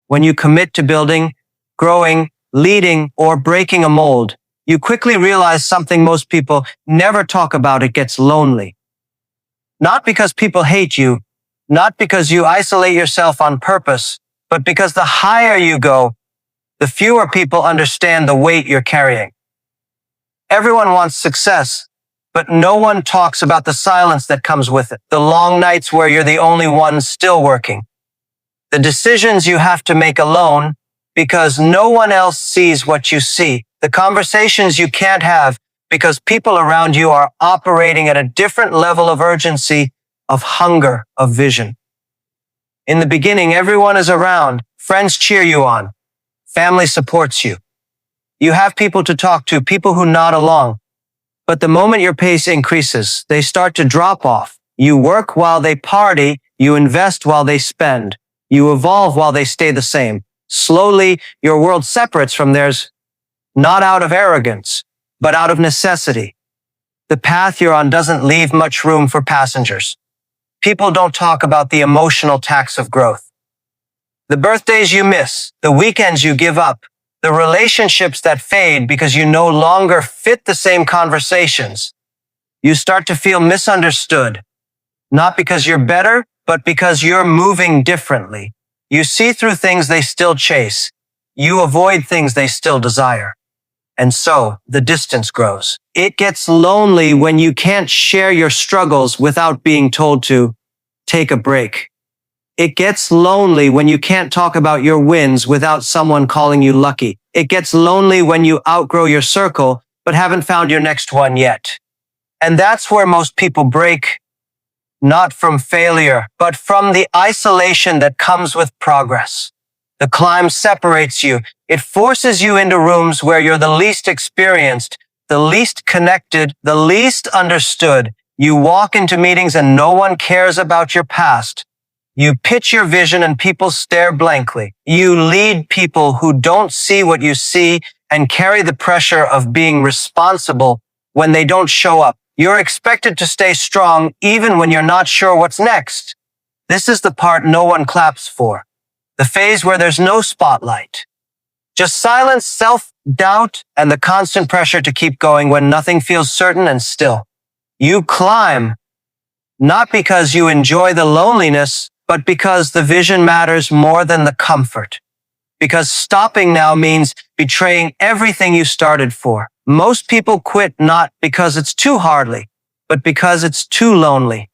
When you commit to building, growing, leading, or breaking a mold, you quickly realize something most people never talk about. It gets lonely. Not because people hate you, not because you isolate yourself on purpose, but because the higher you go, the fewer people understand the weight you're carrying. Everyone wants success, but no one talks about the silence that comes with it. The long nights where you're the only one still working. The decisions you have to make alone because no one else sees what you see. The conversations you can't have because people around you are operating at a different level of urgency, of hunger, of vision. In the beginning, everyone is around. Friends cheer you on. Family supports you. You have people to talk to, people who nod along. But the moment your pace increases, they start to drop off. You work while they party. You invest while they spend. You evolve while they stay the same. Slowly, your world separates from theirs, not out of arrogance, but out of necessity. The path you're on doesn't leave much room for passengers. People don't talk about the emotional tax of growth. The birthdays you miss, the weekends you give up, the relationships that fade because you no longer fit the same conversations. You start to feel misunderstood, not because you're better, but because you're moving differently. You see through things they still chase. You avoid things they still desire. And so the distance grows. It gets lonely when you can't share your struggles without being told to take a break. It gets lonely when you can't talk about your wins without someone calling you lucky. It gets lonely when you outgrow your circle, but haven't found your next one yet. And that's where most people break, not from failure, but from the isolation that comes with progress. The climb separates you. It forces you into rooms where you're the least experienced, the least connected, the least understood. You walk into meetings and no one cares about your past. You pitch your vision and people stare blankly. You lead people who don't see what you see and carry the pressure of being responsible when they don't show up. You're expected to stay strong even when you're not sure what's next. This is the part no one claps for. The phase where there's no spotlight. Just silence, self-doubt, and the constant pressure to keep going when nothing feels certain and still. You climb, not because you enjoy the loneliness, but because the vision matters more than the comfort. Because stopping now means betraying everything you started for. Most people quit not because it's too hardly, but because it's too lonely.